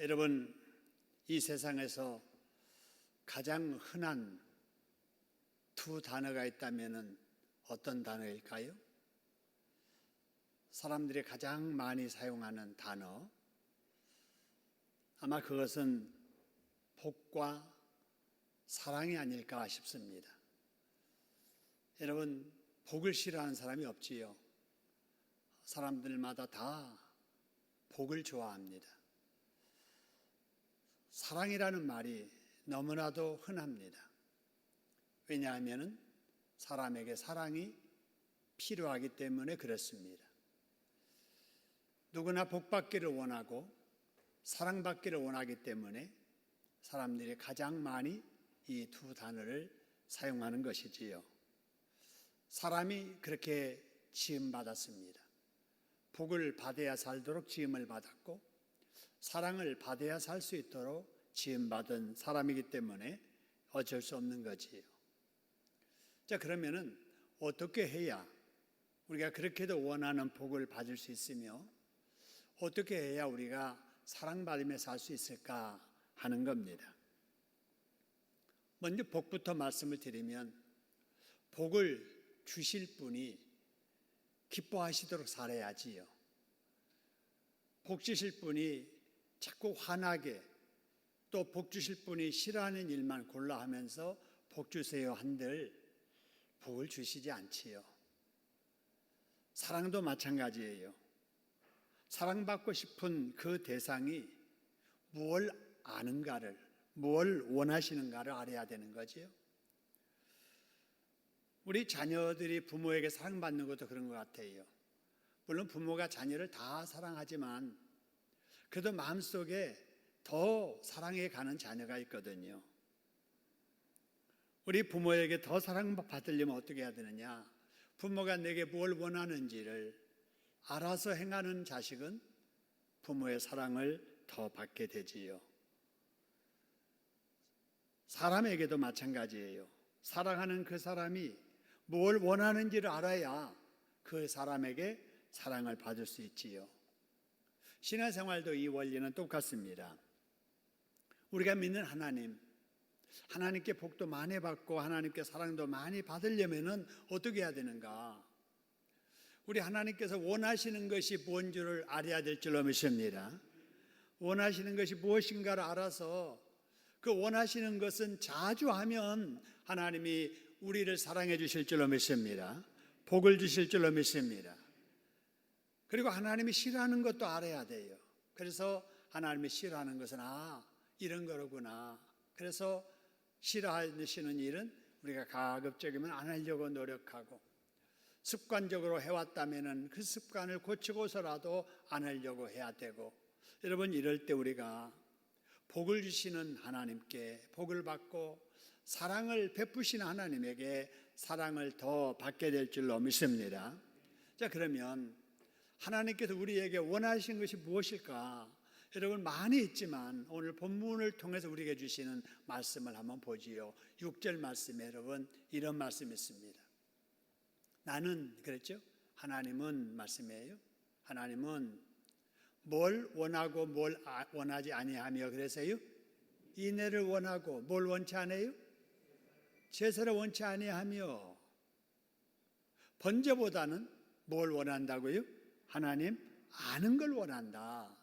여러분, 이 세상에서 가장 흔한 두 단어가 있다면 어떤 단어일까요? 사람들이 가장 많이 사용하는 단어, 아마 그것은 복과 사랑이 아닐까 싶습니다. 여러분, 복을 싫어하는 사람이 없지요. 사람들마다 다 복을 좋아합니다. 사랑이라는 말이 너무나도 흔합니다. 왜냐하면 사람에게 사랑이 필요하기 때문에 그렇습니다. 누구나 복받기를 원하고 사랑받기를 원하기 때문에 사람들이 가장 많이 이 두 단어를 사용하는 것이지요. 사람이 그렇게 지음받았습니다. 복을 받아야 살도록 지음을 받았고 사랑을 받아야 살 수 있도록 지음받은 사람이기 때문에 어쩔 수 없는 거지요. 자, 그러면은 어떻게 해야 우리가 그렇게도 원하는 복을 받을 수 있으며 어떻게 해야 우리가 사랑받으며 살 수 있을까 하는 겁니다. 먼저 복부터 말씀을 드리면 복을 주실 분이 기뻐하시도록 살아야지요. 복 주실 분이 자꾸 화나게 또 복 주실 분이 싫어하는 일만 골라 하면서 복 주세요 한들 복을 주시지 않지요. 사랑도 마찬가지예요. 사랑받고 싶은 그 대상이 무엇을 아는가를, 무엇을 원하시는가를 알아야 되는 거지요. 우리 자녀들이 부모에게 사랑받는 것도 그런 것 같아요. 물론 부모가 자녀를 다 사랑하지만 그래도 마음속에 더 사랑해 가는 자녀가 있거든요. 우리 부모에게 더 사랑받으려면 어떻게 해야 되느냐? 부모가 내게 뭘 원하는지를 알아서 행하는 자식은 부모의 사랑을 더 받게 되지요. 사람에게도 마찬가지예요. 사랑하는 그 사람이 뭘 원하는지를 알아야 그 사람에게 사랑을 받을 수 있지요. 신앙생활도 이 원리는 똑같습니다. 우리가 믿는 하나님께 복도 많이 받고 하나님께 사랑도 많이 받으려면 어떻게 해야 되는가? 우리 하나님께서 원하시는 것이 뭔지를 알아야 될 줄로 믿습니다. 원하시는 것이 무엇인가를 알아서 그 원하시는 것은 자주 하면 하나님이 우리를 사랑해 주실 줄로 믿습니다. 복을 주실 줄로 믿습니다. 그리고 하나님이 싫어하는 것도 알아야 돼요. 그래서 하나님이 싫어하는 것은 이런 거로구나. 그래서 싫어하시는 일은 우리가 가급적이면 안 하려고 노력하고 습관적으로 해왔다면 그 습관을 고치고서라도 안 하려고 해야 되고, 여러분, 이럴 때 우리가 복을 주시는 하나님께 복을 받고 사랑을 베푸시는 하나님에게 사랑을 더 받게 될 줄로 믿습니다. 자, 그러면 하나님께서 우리에게 원하시는 것이 무엇일까? 여러분, 많이 있지만 오늘 본문을 통해서 우리에게 주시는 말씀을 한번 보지요. 6절 말씀에 여러분 이런 말씀이 있습니다. 나는, 그랬죠? 하나님은 말씀이에요. 하나님은 뭘 원하고 뭘 원하지 아니하며 그래서요? 인애를 원하고 뭘 원치 않아요? 제사를 원치 아니하며. 번제보다는 뭘 원한다고요? 하나님 아는 걸 원한다.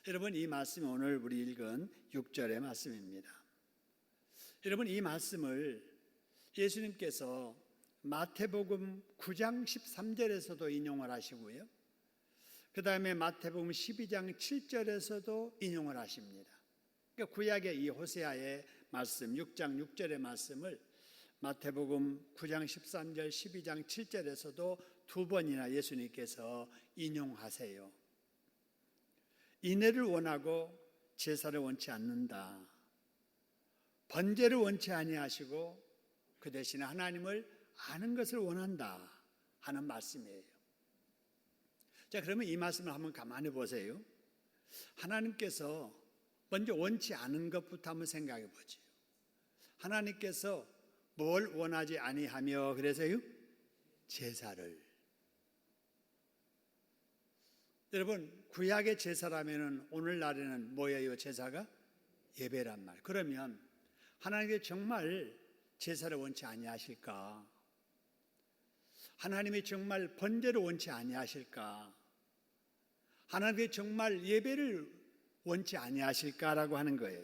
여러분, 이 말씀이 오늘 우리 읽은 6절의 말씀입니다. 여러분, 이 말씀을 예수님께서 마태복음 9장 13절에서도 인용을 하시고요, 그 다음에 마태복음 12장 7절에서도 인용을 하십니다. 그러니까 구약의 이 호세아의 말씀 6장 6절의 말씀을 마태복음 9장 13절 12장 7절에서도 두 번이나 예수님께서 인용하세요. 인애를 원하고 제사를 원치 않는다. 번제를 원치 아니하시고 그 대신에 하나님을 아는 것을 원한다 하는 말씀이에요. 자, 그러면 이 말씀을 한번 가만히 보세요. 하나님께서 먼저 원치 않은 것부터 한번 생각해 보죠. 하나님께서 뭘 원하지 아니하며 그래서요? 제사를. 여러분, 구약의 제사라면은 오늘날에는 뭐예요? 제사가 예배란 말. 그러면 하나님께 정말 제사를 원치 아니하실까? 하나님이 정말 번제를 원치 아니하실까? 하나님께 정말 예배를 원치 아니하실까라고 하는 거예요.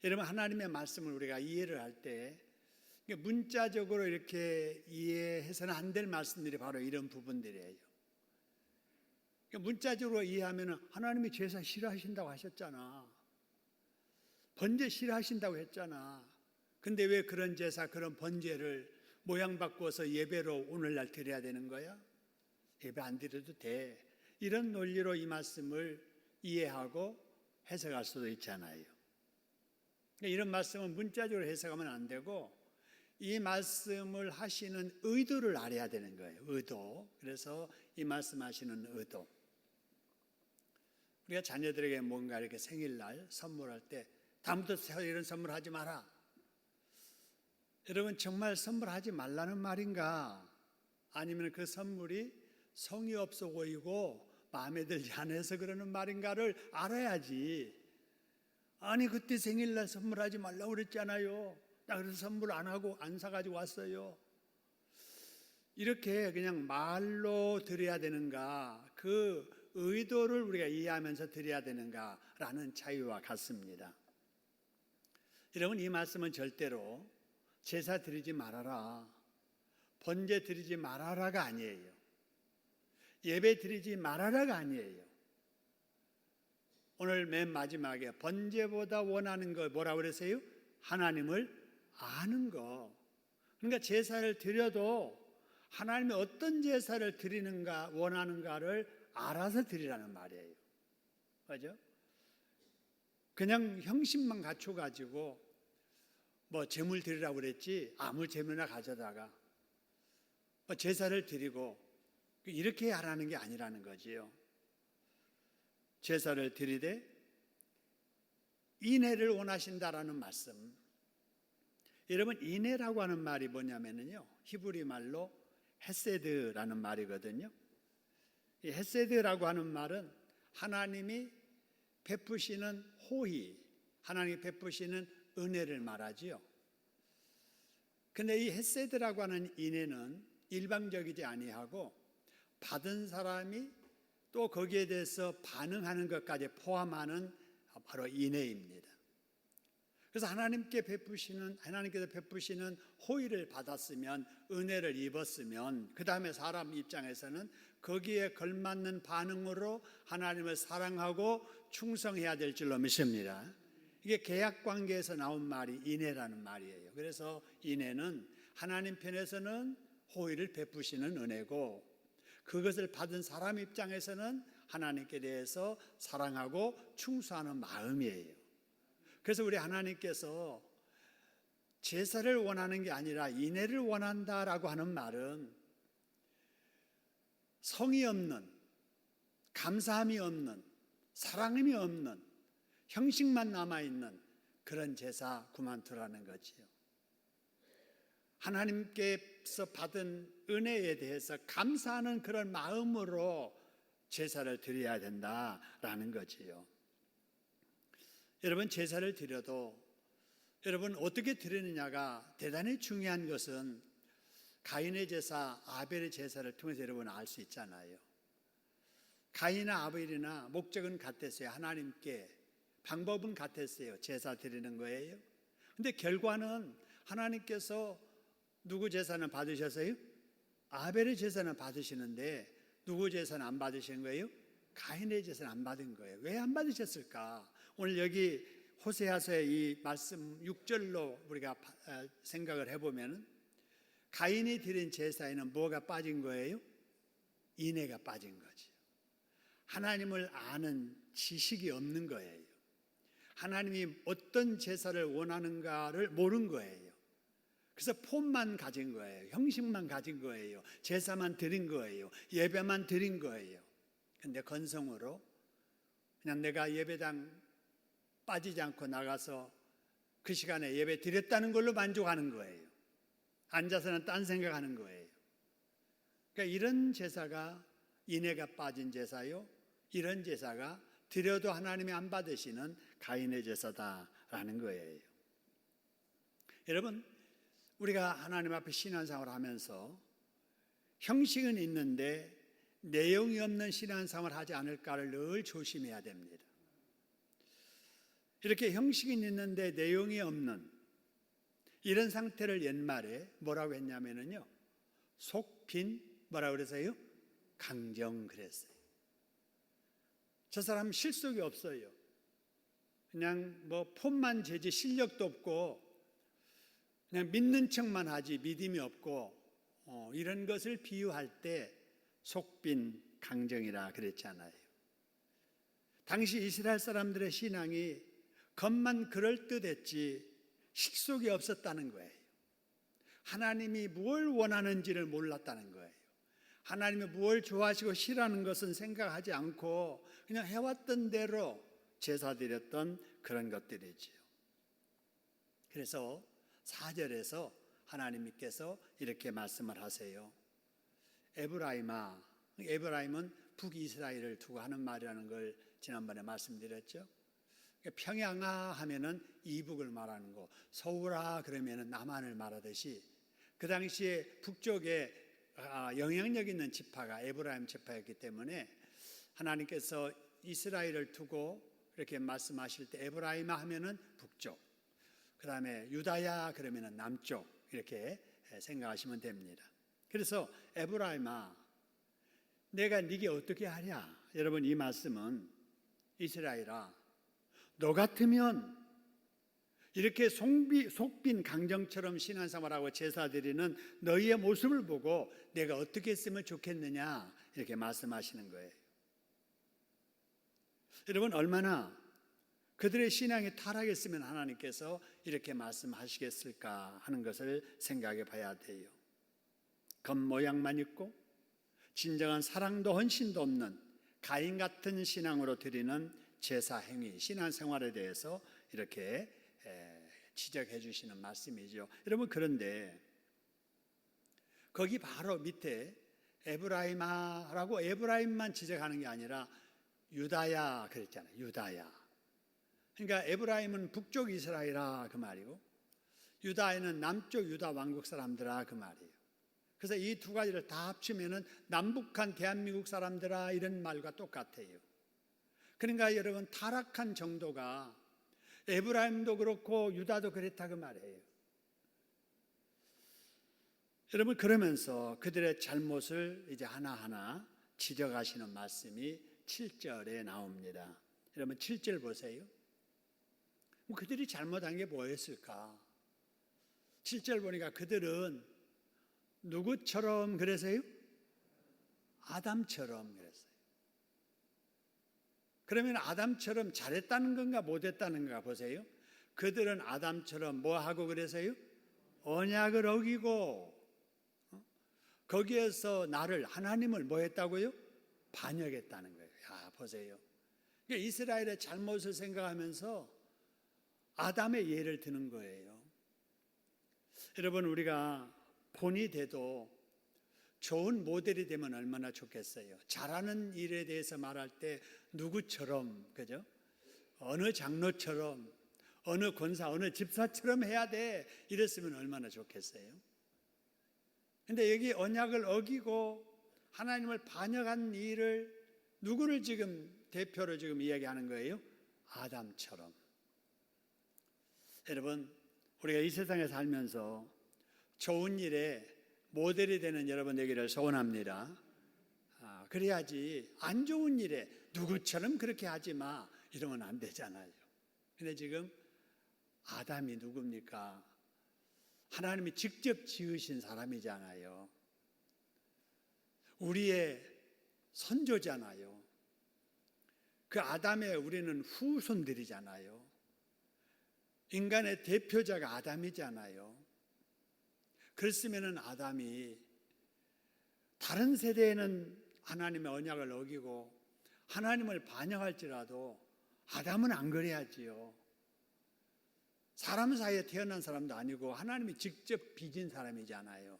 여러분, 하나님의 말씀을 우리가 이해를 할 때 문자적으로 이렇게 이해해서는 안 될 말씀들이 바로 이런 부분들이에요. 문자적으로 이해하면 하나님이 제사 싫어하신다고 하셨잖아. 번제 싫어하신다고 했잖아. 근데 왜 그런 제사, 그런 번제를 모양 바꿔서 예배로 오늘날 드려야 되는 거야? 예배 안 드려도 돼. 이런 논리로 이 말씀을 이해하고 해석할 수도 있잖아요. 이런 말씀은 문자적으로 해석하면 안 되고 이 말씀을 하시는 의도를 알아야 되는 거예요. 의도. 그래서 이 말씀하시는 의도. 우리가 자녀들에게 뭔가 이렇게 생일날 선물할 때 다음부터 이런 선물 하지 마라. 여러분, 정말 선물하지 말라는 말인가? 아니면 그 선물이 성의 없어 보이고 마음에 들지 않아서 그러는 말인가를 알아야지. 아니, 그때 생일날 선물하지 말라고 그랬잖아요. 나 그래서 선물 안 하고 안 사가지고 왔어요. 이렇게 그냥 말로 드려야 되는가, 그 의도를 우리가 이해하면서 드려야 되는가라는 차이와 같습니다. 여러분, 이 말씀은 절대로 제사 드리지 말아라, 번제 드리지 말아라가 아니에요. 예배 드리지 말아라가 아니에요. 오늘 맨 마지막에 번제보다 원하는 거 뭐라고 그랬어요? 하나님을 아는 거. 그러니까 제사를 드려도 하나님이 어떤 제사를 드리는가 원하는가를 알아서 드리라는 말이에요. 그죠? 그냥 형식만 갖춰가지고 뭐 제물 드리라고 그랬지 아무 제물이나 가져다가 뭐 제사를 드리고 이렇게 하라는 게 아니라는 거지요. 제사를 드리되 인애를 원하신다라는 말씀. 여러분, 인애라고 하는 말이 뭐냐면요, 히브리 말로 헤세드라는 말이거든요. 이 헤세드라고 하는 말은 하나님이 베푸시는 호의, 하나님이 베푸시는 은혜를 말하지요. 근데 이 헤세드라고 하는 인애는 일방적이지 아니하고 받은 사람이 또 거기에 대해서 반응하는 것까지 포함하는 바로 인애입니다. 그래서 하나님께서 베푸시는 호의를 받았으면, 은혜를 입었으면, 그 다음에 사람 입장에서는 거기에 걸맞는 반응으로 하나님을 사랑하고 충성해야 될 줄로 믿습니다. 이게 계약 관계에서 나온 말이 인애라는 말이에요. 그래서 인애는 하나님 편에서는 호의를 베푸시는 은혜고, 그것을 받은 사람 입장에서는 하나님께 대해서 사랑하고 충수하는 마음이에요. 그래서 우리 하나님께서 제사를 원하는 게 아니라 인애를 원한다라고 하는 말은 성이 없는, 감사함이 없는, 사랑함이 없는, 형식만 남아있는 그런 제사 그만두라는 거지요. 하나님께서 받은 은혜에 대해서 감사하는 그런 마음으로 제사를 드려야 된다라는 거지요. 여러분, 제사를 드려도 여러분 어떻게 드리느냐가 대단히 중요한 것은 가인의 제사, 아벨의 제사를 통해서 여러분 알 수 있잖아요. 가인이나 아벨이나 목적은 같았어요. 하나님께 방법은 같았어요. 제사 드리는 거예요. 근데 결과는 하나님께서 누구 제사는 받으셨어요? 아벨의 제사는 받으시는데 누구 제사는 안 받으신 거예요? 가인의 제사는 안 받은 거예요. 왜 안 받으셨을까? 오늘 여기 호세아서의 이 말씀 6절로 우리가 생각을 해보면 가인이 드린 제사에는 뭐가 빠진 거예요? 인애가 빠진 거지. 하나님을 아는 지식이 없는 거예요. 하나님이 어떤 제사를 원하는가를 모르는 거예요. 그래서 폼만 가진 거예요. 형식만 가진 거예요. 제사만 드린 거예요. 예배만 드린 거예요. 근데 건성으로 그냥 내가 예배당 빠지지 않고 나가서 그 시간에 예배 드렸다는 걸로 만족하는 거예요. 앉아서는 딴 생각하는 거예요. 그러니까 이런 제사가 인애가 빠진 제사요. 이런 제사가 드려도 하나님이 안 받으시는 가인의 제사다라는 거예요. 여러분, 우리가 하나님 앞에 신앙생활을 하면서 형식은 있는데 내용이 없는 신앙생활을 하지 않을까를 늘 조심해야 됩니다. 이렇게 형식은 있는데 내용이 없는 이런 상태를 옛말에 뭐라고 했냐면요, 속빈 뭐라고 그랬어요? 강정 그랬어요. 저 사람 실속이 없어요. 그냥 뭐 폼만 재지 실력도 없고 그냥 믿는 척만 하지 믿음이 없고 이런 것을 비유할 때 속빈 강정이라 그랬잖아요. 당시 이스라엘 사람들의 신앙이 겉만 그럴듯했지 실속이 없었다는 거예요. 하나님이 무엇을 원하는지를 몰랐다는 거예요. 하나님이 무엇을 좋아하시고 싫어하는 것은 생각하지 않고 그냥 해왔던 대로 제사 드렸던 그런 것들이지요. 그래서 4절에서 하나님께서 이렇게 말씀을 하세요. 에브라임아, 에브라임은 북이스라엘을 두고 하는 말이라는 걸 지난번에 말씀드렸죠. 평양아 하면은 이북을 말하는 거, 서울아 그러면은 남한을 말하듯이 그 당시에 북쪽에 영향력 있는 지파가 에브라임 지파였기 때문에 하나님께서 이스라엘을 두고 이렇게 말씀하실 때 에브라임아 하면은 북쪽, 그 다음에 유다야 그러면은 남쪽 이렇게 생각하시면 됩니다. 그래서 에브라임아, 내가 네게 어떻게 하랴? 여러분, 이 말씀은 이스라엘아, 너 같으면 이렇게 속빈 강정처럼 신앙생활하고 제사드리는 너희의 모습을 보고 내가 어떻게 했으면 좋겠느냐 이렇게 말씀하시는 거예요. 여러분, 얼마나 그들의 신앙이 타락했으면 하나님께서 이렇게 말씀하시겠을까 하는 것을 생각해 봐야 돼요. 겉모양만 있고 진정한 사랑도 헌신도 없는 가인 같은 신앙으로 드리는 제사 행위, 신앙생활에 대해서 이렇게 지적해 주시는 말씀이죠. 여러분, 그런데 거기 바로 밑에 에브라임아라고 에브라임만 지적하는 게 아니라 유다야 그랬잖아요. 유다야. 그러니까 에브라임은 북쪽 이스라엘아 그 말이고 유다에는 남쪽 유다 왕국 사람들아 그 말이에요. 그래서 이 두 가지를 다 합치면은 남북한 대한민국 사람들아 이런 말과 똑같아요. 그러니까 여러분, 타락한 정도가 에브라임도 그렇고 유다도 그랬다 그 말이에요. 여러분, 그러면서 그들의 잘못을 이제 하나하나 지적하시는 말씀이 7절에 나옵니다. 여러분, 7절 보세요. 그들이 잘못한 게 뭐였을까? 7절 보니까 그들은 누구처럼 그랬어요? 아담처럼 그랬어요. 그러면 아담처럼 잘했다는 건가 못했다는 건가 보세요. 그들은 아담처럼 뭐하고 그래서요? 언약을 어기고 거기에서 나를, 하나님을 뭐 했다고요? 반역했다는 거예요. 야, 보세요. 이스라엘의 잘못을 생각하면서 아담의 예를 드는 거예요. 여러분, 우리가 본이 돼도 좋은 모델이 되면 얼마나 좋겠어요. 잘하는 일에 대해서 말할 때 누구처럼, 그죠? 어느 장로처럼, 어느 권사, 어느 집사처럼 해야 돼. 이랬으면 얼마나 좋겠어요. 근데 여기 언약을 어기고 하나님을 반역한 일을 누구를 지금 대표로 지금 이야기하는 거예요? 아담처럼. 여러분, 우리가 이 세상에 살면서 좋은 일에 모델이 되는 여러분 되기를 소원합니다. 그래야지 안 좋은 일에 누구처럼 그렇게 하지 마 이러면 안 되잖아요. 근데 지금 아담이 누굽니까? 하나님이 직접 지으신 사람이잖아요. 우리의 선조잖아요. 그 아담의 우리는 후손들이잖아요. 인간의 대표자가 아담이잖아요. 그랬으면 아담이 다른 세대에는 하나님의 언약을 어기고 하나님을 반역할지라도 아담은 안 그래야지요. 사람 사이에 태어난 사람도 아니고 하나님이 직접 빚은 사람이잖아요.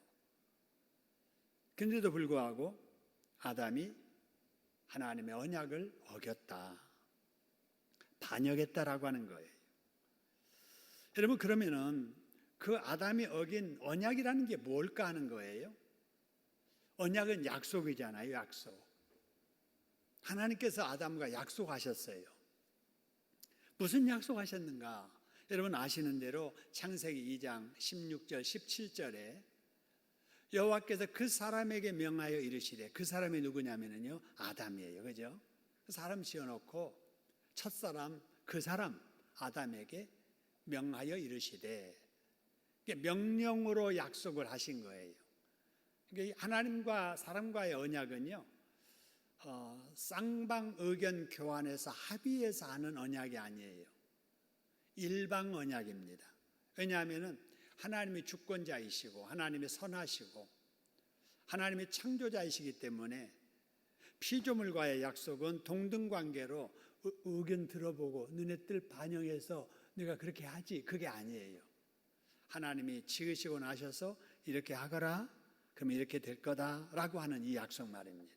근데도 불구하고 아담이 하나님의 언약을 어겼다, 반역했다라고 하는 거예요. 여러분, 그러면은 그 아담이 어긴 언약이라는 게 뭘까 하는 거예요. 언약은 약속이잖아요. 약속. 하나님께서 아담과 약속하셨어요. 무슨 약속하셨는가? 여러분 아시는 대로 창세기 2장 16절 17절에 여호와께서 그 사람에게 명하여 이르시되, 그 사람이 누구냐면요, 아담이에요. 그죠? 그 사람 지어놓고 첫사람, 그 사람 아담에게 명하여 이르시되, 명령으로 약속을 하신 거예요. 하나님과 사람과의 언약은요, 쌍방 의견 교환해서 합의해서 하는 언약이 아니에요. 일방 언약입니다. 왜냐하면 하나님이 주권자이시고 하나님이 선하시고 하나님이 창조자이시기 때문에 피조물과의 약속은 동등관계로 의견 들어보고 눈에 뜰 반영해서 내가 그렇게 하지, 그게 아니에요. 하나님이 지으시고 나셔서 이렇게 하거라, 그러면 이렇게 될 거다라고 하는 이 약속 말입니다.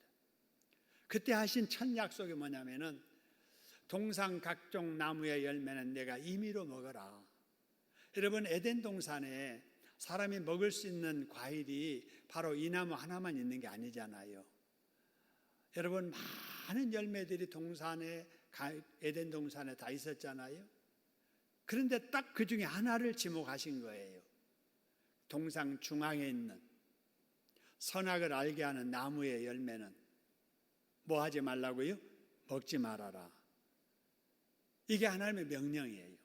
그때 하신 첫 약속이 뭐냐면은 동산 각종 나무의 열매는 내가 임의로 먹어라. 여러분, 에덴 동산에 사람이 먹을 수 있는 과일이 바로 이 나무 하나만 있는 게 아니잖아요. 여러분, 많은 열매들이 동산에, 에덴 동산에 다 있었잖아요. 그런데 딱 그 중에 하나를 지목하신 거예요. 동산 중앙에 있는 선악을 알게 하는 나무의 열매는 뭐 하지 말라고요? 먹지 말아라. 이게 하나님의 명령이에요.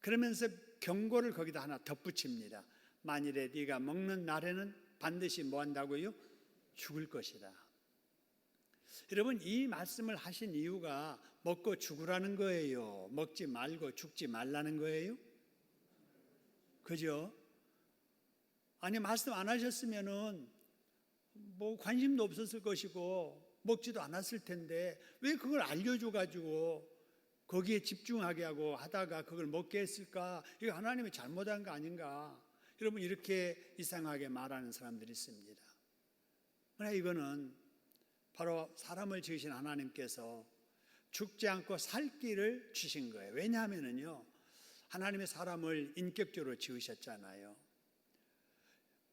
그러면서 경고를 거기다 하나 덧붙입니다. 만일에 네가 먹는 날에는 반드시 뭐 한다고요? 죽을 것이다. 여러분, 이 말씀을 하신 이유가 먹고 죽으라는 거예요? 먹지 말고 죽지 말라는 거예요? 그죠? 아니, 말씀 안 하셨으면은 뭐 관심도 없었을 것이고 먹지도 않았을 텐데 왜 그걸 알려줘가지고 거기에 집중하게 하고 하다가 그걸 먹게 했을까? 이거 하나님이 잘못한 거 아닌가? 여러분, 이렇게 이상하게 말하는 사람들이 있습니다. 그러나 이거는 바로 사람을 지으신 하나님께서 죽지 않고 살 길을 주신 거예요. 왜냐하면요, 하나님의 사람을 인격적으로 지으셨잖아요.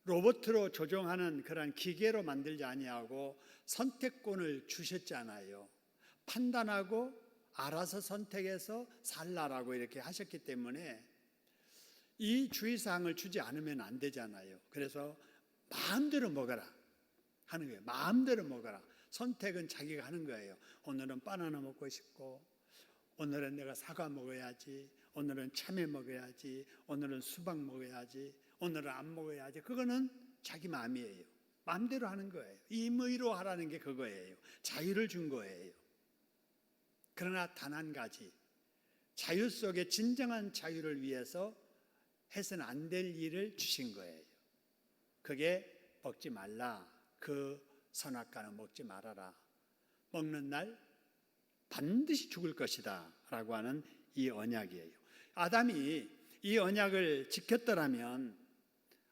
로봇으로 조종하는 그런 기계로 만들지 아니하고 선택권을 주셨잖아요. 판단하고 알아서 선택해서 살라라고 이렇게 하셨기 때문에 이 주의사항을 주지 않으면 안 되잖아요. 그래서 마음대로 먹어라 하는 거예요. 마음대로 먹어라. 선택은 자기가 하는 거예요. 오늘은 바나나 먹고 싶고, 오늘은 내가 사과 먹어야지, 오늘은 참외 먹어야지, 오늘은 수박 먹어야지, 오늘은 안 먹어야지. 그거는 자기 마음이에요. 마음대로 하는 거예요. 임의로 하라는 게 그거예요. 자유를 준 거예요. 그러나 단 한 가지, 자유 속에 진정한 자유를 위해서 해서는 안 될 일을 주신 거예요. 그게 먹지 말라. 그 선악과는 먹지 말아라. 먹는 날 반드시 죽을 것이다 라고 하는 이 언약이에요. 아담이 이 언약을 지켰더라면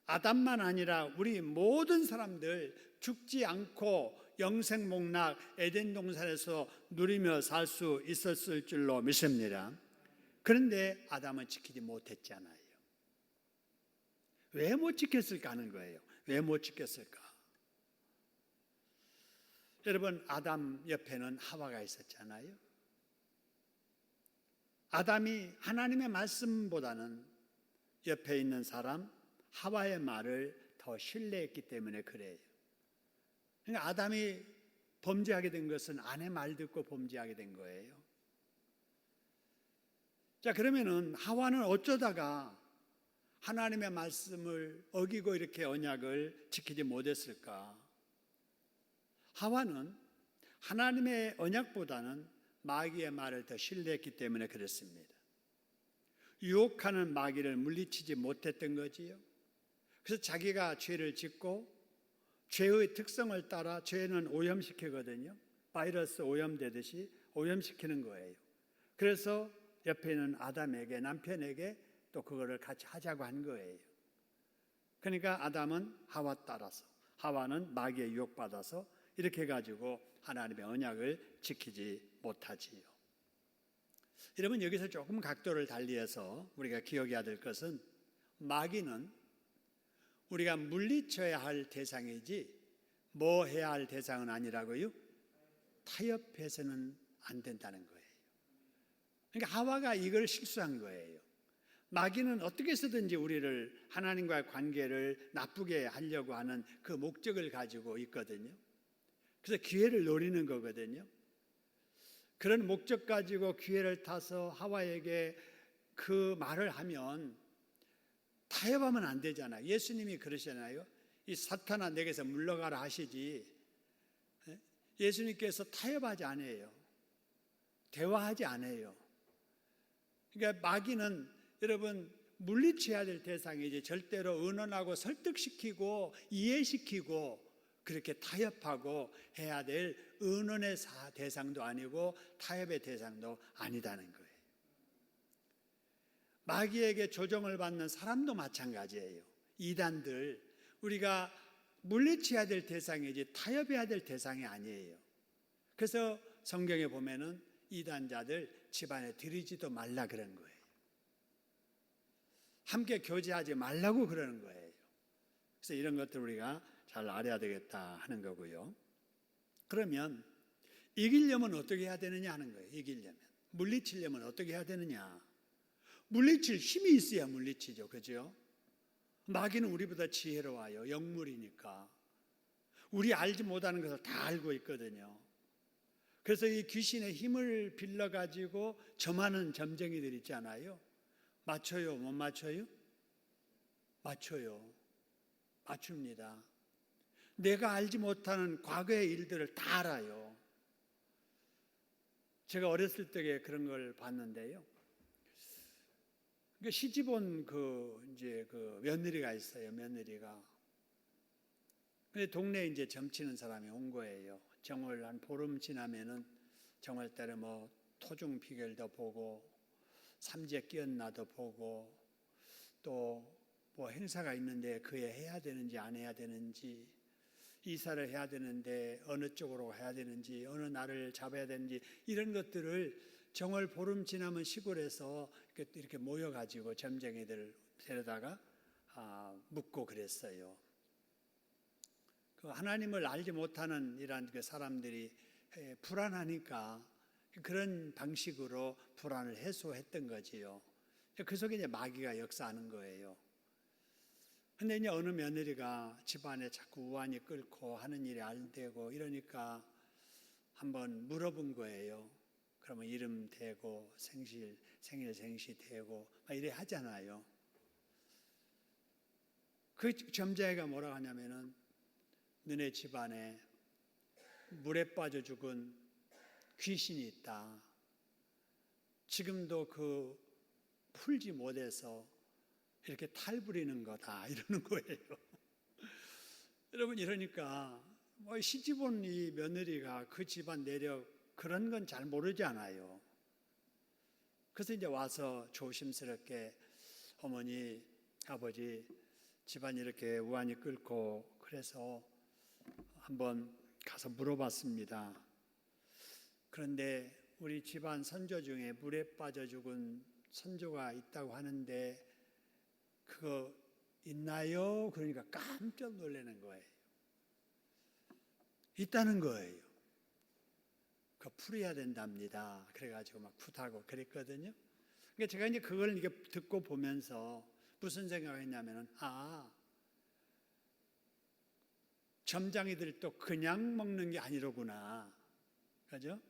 아담만 아니라 우리 모든 사람들 죽지 않고 영생복락 에덴 동산에서 누리며 살 수 있었을 줄로 믿습니다. 그런데 아담은 지키지 못했잖아요. 왜 못 지켰을까 하는 거예요. 왜 못 지켰을까? 여러분, 아담 옆에는 하와가 있었잖아요. 아담이 하나님의 말씀보다는 옆에 있는 사람 하와의 말을 더 신뢰했기 때문에 그래요. 그러니까 아담이 범죄하게 된 것은 아내 말 듣고 범죄하게 된 거예요. 자, 그러면은 하와는 어쩌다가 하나님의 말씀을 어기고 이렇게 언약을 지키지 못했을까? 하와는 하나님의 언약보다는 마귀의 말을 더 신뢰했기 때문에 그렇습니다. 유혹하는 마귀를 물리치지 못했던 거지요. 그래서 자기가 죄를 짓고 죄의 특성을 따라 죄는 오염시키거든요. 바이러스 오염되듯이 오염시키는 거예요. 그래서 옆에 있는 아담에게, 남편에게 또 그거를 같이 하자고 한 거예요. 그러니까 아담은 하와 따라서, 하와는 마귀의 유혹받아서 이렇게 가지고 하나님의 언약을 지키지 못하지요. 여러분, 여기서 조금 각도를 달리해서 우리가 기억해야 될 것은 마귀는 우리가 물리쳐야 할 대상이지 뭐 해야 할 대상은 아니라고요? 타협해서는 안 된다는 거예요. 그러니까 하와가 이걸 실수한 거예요. 마귀는 어떻게 해서든지 우리를 하나님과의 관계를 나쁘게 하려고 하는 그 목적을 가지고 있거든요. 그래서 기회를 노리는 거거든요. 그런 목적 가지고 기회를 타서 하와에게 그 말을 하면 타협하면 안 되잖아요. 예수님이 그러시잖아요. 이 사탄아 내게서 물러가라 하시지, 예수님께서 타협하지 않아요. 대화하지 않아요. 그러니까 마귀는 여러분 물리쳐야 될 대상이지 절대로 의논하고 설득시키고 이해시키고 그렇게 타협하고 해야 될 의논의 대상도 아니고 타협의 대상도 아니다는 거예요. 마귀에게 조종을 받는 사람도 마찬가지예요. 이단들, 우리가 물리쳐야 될 대상이지 타협해야 될 대상이 아니에요. 그래서 성경에 보면은 이단자들 집안에 들이지도 말라 그런 거예요. 함께 교제하지 말라고 그러는 거예요. 그래서 이런 것들 우리가 잘 알아야 되겠다 하는 거고요. 그러면 이기려면 어떻게 해야 되느냐 하는 거예요. 이기려면, 물리치려면 어떻게 해야 되느냐. 물리칠 힘이 있어야 물리치죠. 그죠? 마귀는 우리보다 지혜로워요. 영물이니까. 우리 알지 못하는 것을 다 알고 있거든요. 그래서 이 귀신의 힘을 빌려가지고 점하는 점쟁이들 있잖아요. 맞춰요? 못 맞춰요? 맞춰요. 맞춥니다. 내가 알지 못하는 과거의 일들을 다 알아요. 제가 어렸을 때 그런 걸 봤는데요. 시집온 이제 며느리가 있어요. 며느리가. 근데 동네에 이제 점치는 사람이 온 거예요. 정월 한 보름 지나면은 정월 달에 뭐 토중 비결도 보고 삼재 끼었나도 보고 또 뭐 행사가 있는데 그에 해야 되는지 안 해야 되는지, 이사를 해야 되는데 어느 쪽으로 해야 되는지, 어느 날을 잡아야 되는지, 이런 것들을 정월 보름 지나면 시골에서 이렇게 모여가지고 점쟁이들 데려다가 묻고 그랬어요. 그 하나님을 알지 못하는 이런 그 사람들이 불안하니까 그런 방식으로 불안을 해소했던 거지요. 그 속에 이제 마귀가 역사하는 거예요. 근데 이제 어느 며느리가 집안에 자꾸 우환이 끓고 하는 일이 안 되고 이러니까 한번 물어본 거예요. 그러면 이름 대고 생일 생시 대고 막 이래 하잖아요. 그 점쟁이가 뭐라고 하냐면은 너네 집안에 물에 빠져 죽은 귀신이 있다. 지금도 그 풀지 못해서 이렇게 탈부리는 거다 이러는 거예요. 여러분, 이러니까 뭐 시집온 이 며느리가 그 집안 내력 그런 건 잘 모르잖아요. 그래서 이제 와서 조심스럽게 어머니, 아버지 집안 이렇게 우환이 끓고 그래서 한번 가서 물어봤습니다. 그런데 우리 집안 선조 중에 물에 빠져 죽은 선조가 있다고 하는데 그거 있나요? 그러니까 깜짝 놀라는 거예요. 있다는 거예요. 그거 풀어야 된답니다. 그래가지고 막 풋하고 그랬거든요. 그러니까 제가 이제 그걸 이게 듣고 보면서 무슨 생각을 했냐면은, 점장이들도 그냥 먹는 게 아니로구나. 그죠?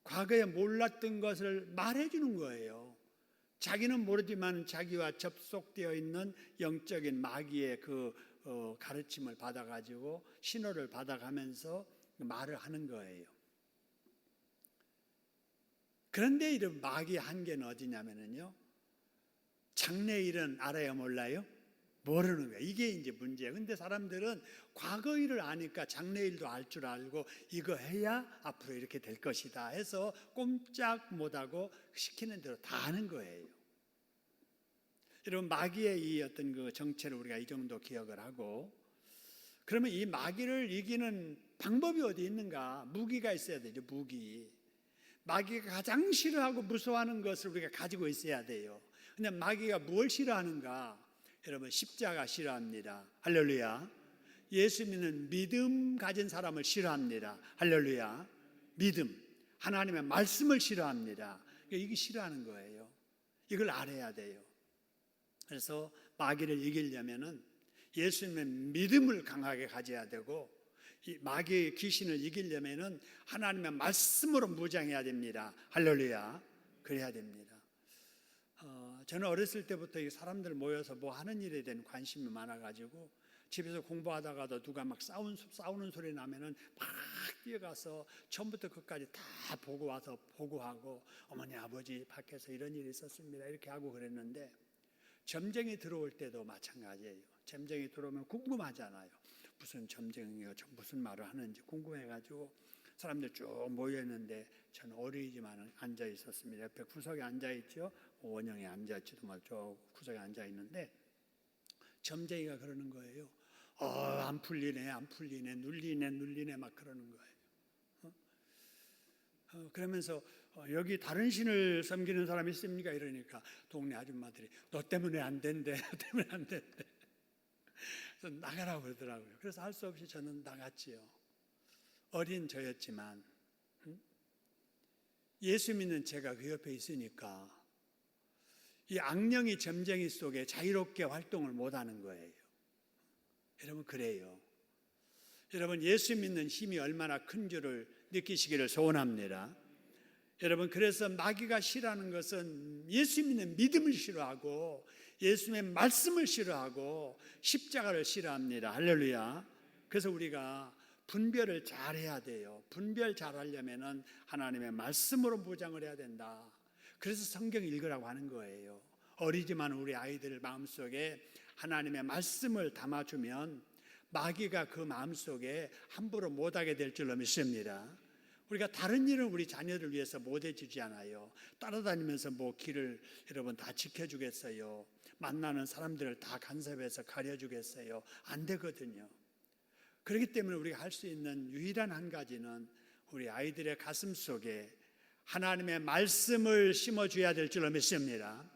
과거에 몰랐던 것을 말해주는 거예요. 자기는 모르지만 자기와 접속되어 있는 영적인 마귀의 그 가르침을 받아가지고 신호를 받아가면서 말을 하는 거예요. 그런데 이런 마귀의 한계는 어디냐면요. 장래일은 알아요, 몰라요? 모르는 거예요. 이게 이제 문제예요. 근데 사람들은 과거 일을 아니까 장래일도 알 줄 알고 이거 해야 앞으로 이렇게 될 것이다 해서 꼼짝 못하고 시키는 대로 다 하는 거예요. 여러분, 마귀의 이 어떤 그 정체를 우리가 이 정도 기억을 하고, 그러면 이 마귀를 이기는 방법이 어디 있는가? 무기가 있어야 되죠. 무기. 마귀가 가장 싫어하고 무서워하는 것을 우리가 가지고 있어야 돼요. 근데 마귀가 뭘 싫어하는가? 여러분, 십자가 싫어합니다. 할렐루야. 예수 믿는 믿음 가진 사람을 싫어합니다. 할렐루야. 믿음, 하나님의 말씀을 싫어합니다. 이게 싫어하는 거예요. 이걸 알아야 돼요. 그래서 마귀를 이기려면은 예수님의 믿음을 강하게 가져야 되고, 이 마귀의 귀신을 이기려면은 하나님의 말씀으로 무장해야 됩니다. 할렐루야. 그래야 됩니다. 저는 어렸을 때부터 이 사람들 모여서 뭐 하는 일에 대한 관심이 많아가지고 집에서 공부하다가도 누가 막 싸우는 소리 나면은 막 뛰어가서 처음부터 끝까지 다 보고 와서 보고하고, 어머니 아버지 밖에서 이런 일이 있었습니다 이렇게 하고 그랬는데, 점쟁이 들어올 때도 마찬가지예요. 점쟁이 들어오면 궁금하잖아요. 무슨 점쟁이가 무슨 말을 하는지 궁금해가지고 사람들 쭉 모여있는데 저는 어리지만 앉아 있었습니다. 옆에 구석에 앉아 있죠. 원형에 앉아 있지도 말죠. 구석에 앉아 있는데 점쟁이가 그러는 거예요. 안 풀리네, 안 풀리네, 눌리네 막 그러는 거예요. 그러면서 여기 다른 신을 섬기는 사람이 있습니까? 이러니까 동네 아줌마들이 너 때문에 안 된대, 너 때문에 안 된대. 그래서 나가라고 그러더라고요. 그래서 할 수 없이 저는 나갔지요. 어린 저였지만 예수 믿는 제가 그 옆에 있으니까 이 악령이 점쟁이 속에 자유롭게 활동을 못하는 거예요. 여러분, 그래요. 여러분, 예수 믿는 힘이 얼마나 큰 줄을 느끼시기를 소원합니다. 여러분, 그래서 마귀가 싫어하는 것은 예수 믿는 믿음을 싫어하고 예수님의 말씀을 싫어하고 십자가를 싫어합니다. 할렐루야. 그래서 우리가 분별을 잘해야 돼요. 분별 잘하려면 하나님의 말씀으로 무장을 해야 된다. 그래서 성경 읽으라고 하는 거예요. 어리지만 우리 아이들 마음속에 하나님의 말씀을 담아주면 마귀가 그 마음속에 함부로 못하게 될 줄로 믿습니다. 우리가 다른 일은 우리 자녀를 위해서 못해주지 않아요. 따라다니면서 뭐 길을 여러분 다 지켜주겠어요? 만나는 사람들을 다 간섭해서 가려주겠어요? 안 되거든요. 그렇기 때문에 우리가 할 수 있는 유일한 한 가지는 우리 아이들의 가슴 속에 하나님의 말씀을 심어줘야 될 줄로 믿습니다.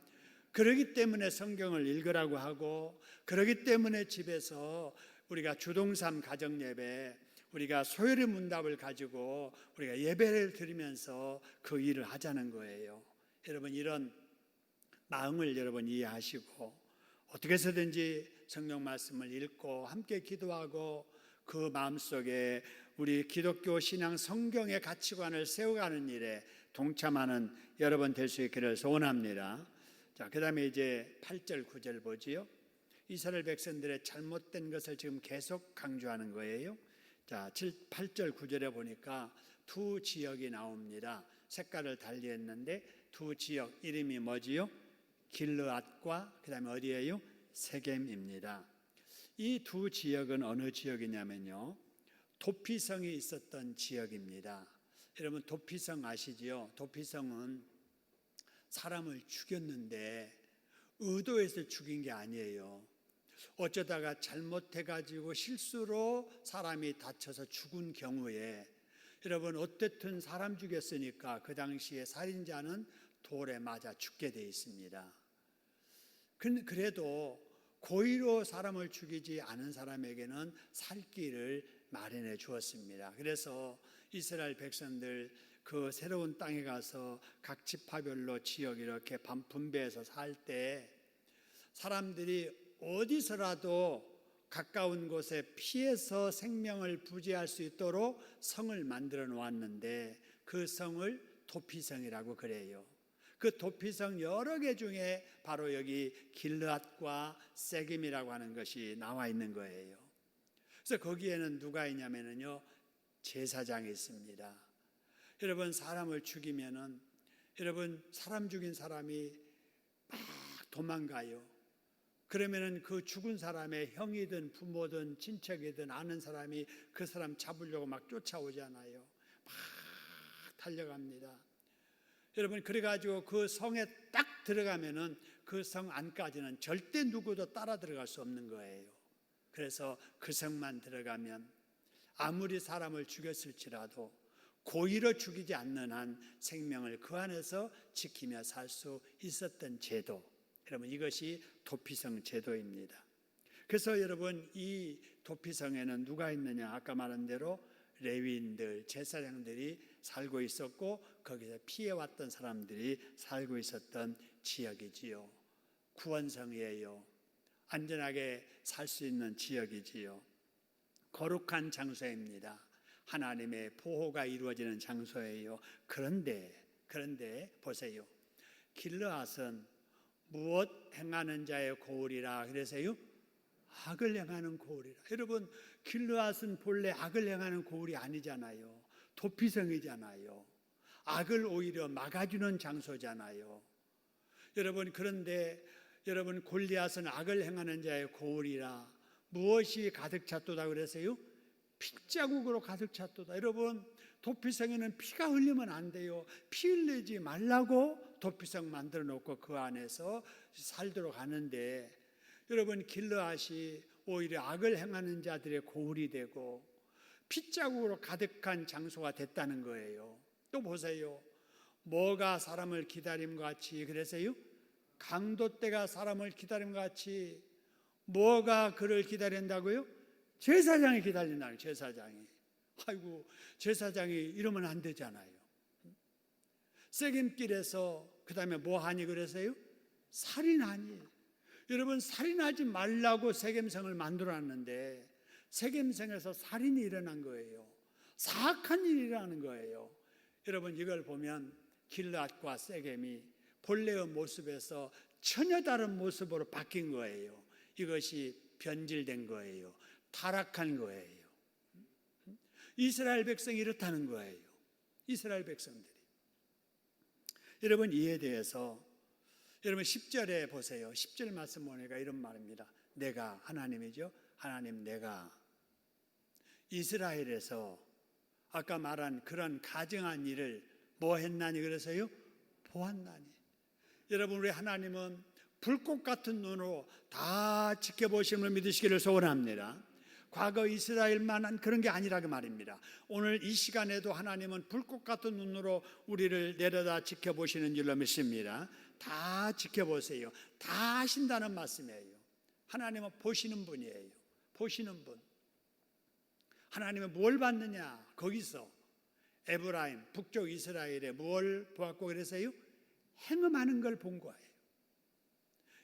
그렇기 때문에 성경을 읽으라고 하고, 그렇기 때문에 집에서 우리가 주동삼 가정예배, 우리가 소요리 문답을 가지고 우리가 예배를 드리면서 그 일을 하자는 거예요. 여러분, 이런 마음을 여러분 이해하시고 어떻게 해서든지 성경 말씀을 읽고 함께 기도하고 그 마음속에 우리 기독교 신앙 성경의 가치관을 세워가는 일에 동참하는 여러분 될 수 있기를 소원합니다. 자, 그 다음에 이제 8절 9절 보지요. 이스라엘 백성들의 잘못된 것을 지금 계속 강조하는 거예요. 자, 8절 9절에 보니까 두 지역이 나옵니다. 색깔을 달리 했는데 두 지역 이름이 뭐지요? 길르앗과 그 다음에 어디예요? 세겜입니다. 이 두 지역은 어느 지역이냐면요, 도피성이 있었던 지역입니다. 여러분, 도피성 아시지요? 도피성은 사람을 죽였는데 의도해서 죽인 게 아니에요. 어쩌다가 잘못해가지고 실수로 사람이 다쳐서 죽은 경우에, 여러분 어쨌든 사람 죽였으니까 그 당시에 살인자는 돌에 맞아 죽게 돼 있습니다. 그래도 고의로 사람을 죽이지 않은 사람에게는 살 길을 마련해 주었습니다. 그래서 이스라엘 백성들 그 새로운 땅에 가서 각 지파별로 지역 이렇게 분배해서 살 때 사람들이 어디서라도 가까운 곳에 피해서 생명을 부지할 수 있도록 성을 만들어 놓았는데 그 성을 도피성이라고 그래요. 그 도피성 여러 개 중에 바로 여기 길르앗과 세겜이라고 하는 것이 나와 있는 거예요. 그래서 거기에는 누가 있냐면요, 제사장이 있습니다. 여러분, 사람을 죽이면은, 여러분 사람 죽인 사람이 막 도망가요. 그러면은 그 죽은 사람의 형이든 부모든 친척이든 아는 사람이 그 사람 잡으려고 막 쫓아오잖아요. 막 달려갑니다. 여러분, 그래가지고 그 성에 딱 들어가면은 그 성 안까지는 절대 누구도 따라 들어갈 수 없는 거예요. 그래서 그 성만 들어가면 아무리 사람을 죽였을지라도 고의로 죽이지 않는 한 생명을 그 안에서 지키며 살 수 있었던 제도, 여러분 이것이 도피성 제도입니다. 그래서 여러분 이 도피성에는 누가 있느냐? 아까 말한 대로 레위인들, 제사장들이 살고 있었고 거기서 피해왔던 사람들이 살고 있었던 지역이지요. 구원성이에요. 안전하게 살 수 있는 지역이지요. 거룩한 장소입니다. 하나님의 보호가 이루어지는 장소예요. 그런데 보세요. 길르앗은 무엇 행하는 자의 고을이라 그래서요? 악을 행하는 고을이라. 여러분 길르앗은 본래 악을 행하는 고을이 아니잖아요. 도피성이잖아요. 악을 오히려 막아주는 장소잖아요. 여러분 그런데 여러분 골리앗은 악을 행하는 자의 고을이라. 무엇이 가득 찼도다 그래서요? 핏자국으로 가득 찼도다. 여러분 도피성에는 피가 흘리면 안 돼요. 피 흘리지 말라고 도피성 만들어 놓고 그 안에서 살도록 하는데 여러분 길르앗이 오히려 악을 행하는 자들의 고을이 되고 핏자국으로 가득한 장소가 됐다는 거예요. 또 보세요. 뭐가 사람을 기다림과 같이 그래서요? 강도떼가 사람을 기다림과 같이 뭐가 그를 기다린다고요? 제사장이 기다린다는 제사장이. 아이고 제사장이 이러면 안 되잖아요. 세겜길에서 그 다음에 뭐 하니 그래서요? 살인하니. 여러분 살인하지 말라고 세겜성을 만들어놨는데 세겜성에서 살인이 일어난 거예요. 사악한 일이 일어나는 거예요. 여러분 이걸 보면 길르앗과 세겜이 본래의 모습에서 전혀 다른 모습으로 바뀐 거예요. 이것이 변질된 거예요. 타락한 거예요. 이스라엘 백성이 이렇다는 거예요. 이스라엘 백성들이. 여러분 이에 대해서 여러분 10절에 보세요. 10절 말씀 보니까 이런 말입니다. 내가 하나님이죠. 하나님 내가 이스라엘에서 아까 말한 그런 가증한 일을 뭐 했나니 그래서요? 보았나니. 여러분 우리 하나님은 불꽃 같은 눈으로 다 지켜보심을 믿으시기를 소원합니다. 과거 이스라엘만한 그런 게 아니라고 말입니다. 오늘 이 시간에도 하나님은 불꽃 같은 눈으로 우리를 내려다 지켜보시는 줄로 믿습니다. 다 지켜보세요. 다 하신다는 말씀이에요. 하나님은 보시는 분이에요. 보시는 분. 하나님은 뭘 봤느냐? 거기서 에브라임, 북쪽 이스라엘에 뭘 보았고 그래서요? 행음하는 걸 본 거예요.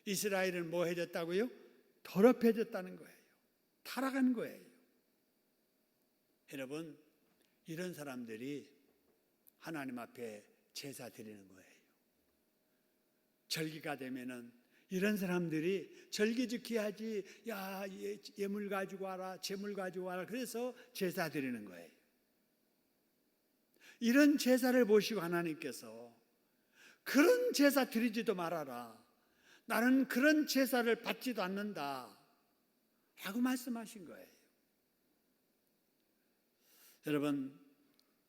이스라엘은 뭐 해졌다고요? 더럽혀졌다는 거예요. 타락한 거예요. 여러분 이런 사람들이 하나님 앞에 제사 드리는 거예요. 절기가 되면은 이런 사람들이 절기 지켜야지. 야 예물 가지고 와라, 제물 가지고 와라. 그래서 제사 드리는 거예요. 이런 제사를 보시고 하나님께서 그런 제사 드리지도 말아라. 나는 그런 제사를 받지도 않는다 라고 말씀하신 거예요. 여러분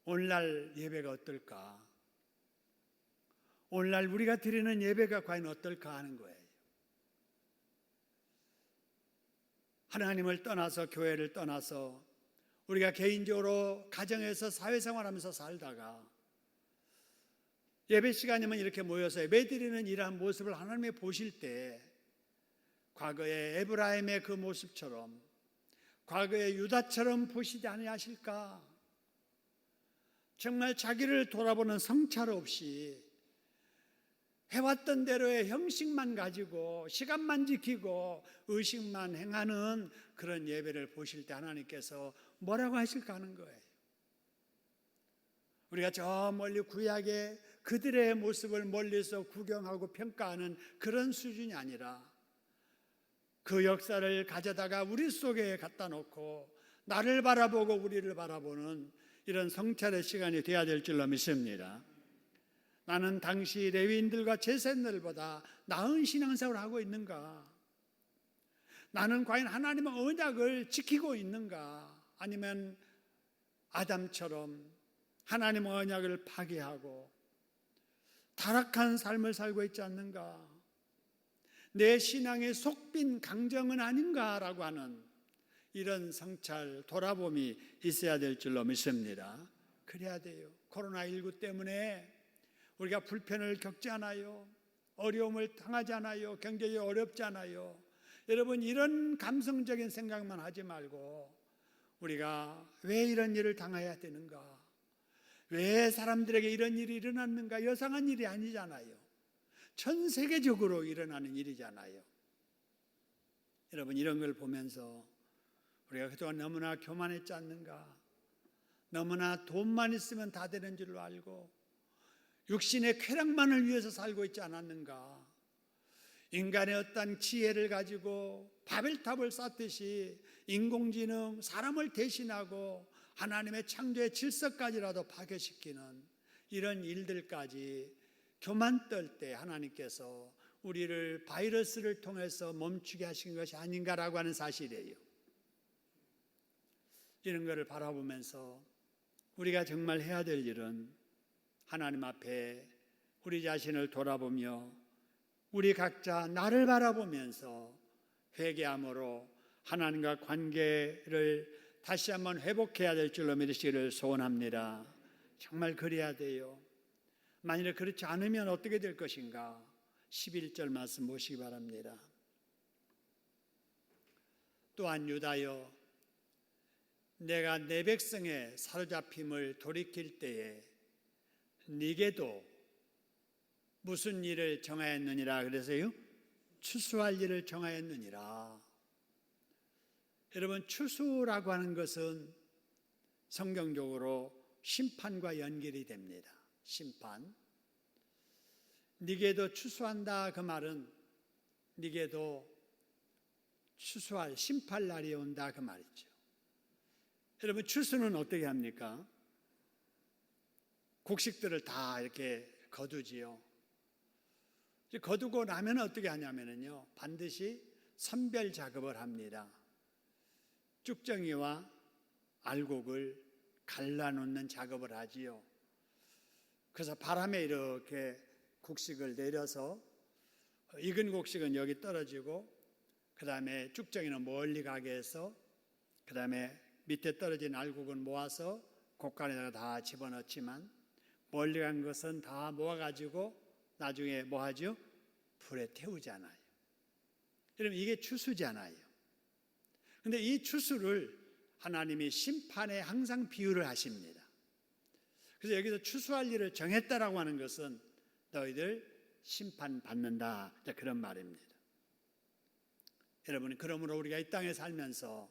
오늘날 예배가 어떨까? 오늘날 우리가 드리는 예배가 과연 어떨까 하는 거예요. 하나님을 떠나서 교회를 떠나서 우리가 개인적으로 가정에서 사회생활하면서 살다가 예배 시간이면 이렇게 모여서 예배 드리는 이러한 모습을 하나님이 보실 때 과거의 에브라임의 그 모습처럼 과거의 유다처럼 보시지 아니하실까? 정말 자기를 돌아보는 성찰 없이 해왔던 대로의 형식만 가지고 시간만 지키고 의식만 행하는 그런 예배를 보실 때 하나님께서 뭐라고 하실까 하는 거예요. 우리가 저 멀리 구약의 그들의 모습을 멀리서 구경하고 평가하는 그런 수준이 아니라 그 역사를 가져다가 우리 속에 갖다 놓고 나를 바라보고 우리를 바라보는 이런 성찰의 시간이 되어야 될 줄로 믿습니다. 나는 당시 레위인들과 제사장들보다 나은 신앙생활을 하고 있는가? 나는 과연 하나님의 언약을 지키고 있는가? 아니면 아담처럼 하나님의 언약을 파괴하고 타락한 삶을 살고 있지 않는가? 내 신앙의 속빈 강정은 아닌가라고 하는 이런 성찰, 돌아봄이 있어야 될 줄로 믿습니다. 그래야 돼요. 코로나19 때문에 우리가 불편을 겪지 않아요. 어려움을 당하지 않아요. 경제적으로 어렵지 않아요. 여러분, 이런 감성적인 생각만 하지 말고 우리가 왜 이런 일을 당해야 되는가? 왜 사람들에게 이런 일이 일어났는가? 요상한 일이 아니잖아요. 전 세계적으로 일어나는 일이잖아요. 여러분, 이런 걸 보면서 우리가 그동안 너무나 교만했지 않는가? 너무나 돈만 있으면 다 되는 줄로 알고 육신의 쾌락만을 위해서 살고 있지 않았는가? 인간의 어떤 지혜를 가지고 바벨탑을 쌓듯이 인공지능, 사람을 대신하고 하나님의 창조의 질서까지라도 파괴시키는 이런 일들까지 교만 떨 때 하나님께서 우리를 바이러스를 통해서 멈추게 하신 것이 아닌가라고 하는 사실이에요. 이런 것을 바라보면서 우리가 정말 해야 될 일은 하나님 앞에 우리 자신을 돌아보며 우리 각자 나를 바라보면서 회개함으로 하나님과 관계를 다시 한번 회복해야 될 줄로 믿으시기를 소원합니다. 정말 그래야 돼요. 만일에 그렇지 않으면 어떻게 될 것인가? 11절 말씀 보시기 바랍니다. 또한 유다여, 내가 내 백성의 사로잡힘을 돌이킬 때에 네게도 무슨 일을 정하였느니라. 그래서요, 추수할 일을 정하였느니라. 여러분, 추수라고 하는 것은 성경적으로 심판과 연결이 됩니다. 심판. 네게도 추수한다, 그 말은 네게도 추수할 심판 날이 온다, 그 말이죠. 여러분, 추수는 어떻게 합니까? 곡식들을 다 이렇게 거두지요. 거두고 나면 어떻게 하냐면요, 반드시 선별 작업을 합니다. 쭉정이와 알곡을 갈라놓는 작업을 하지요. 그래서 바람에 이렇게 곡식을 내려서 익은 곡식은 여기 떨어지고 그 다음에 쭉정이는 멀리 가게 해서 그 다음에 밑에 떨어진 알곡은 모아서 곡간에다가 다 집어넣지만 멀리 간 것은 다 모아가지고 나중에 뭐 하죠? 불에 태우잖아요. 여러분, 이게 추수잖아요. 그런데 이 추수를 하나님이 심판에 항상 비유를 하십니다. 그래서 여기서 추수할 일을 정했다라고 하는 것은 너희들 심판받는다, 그런 말입니다. 여러분, 그러므로 우리가 이 땅에 살면서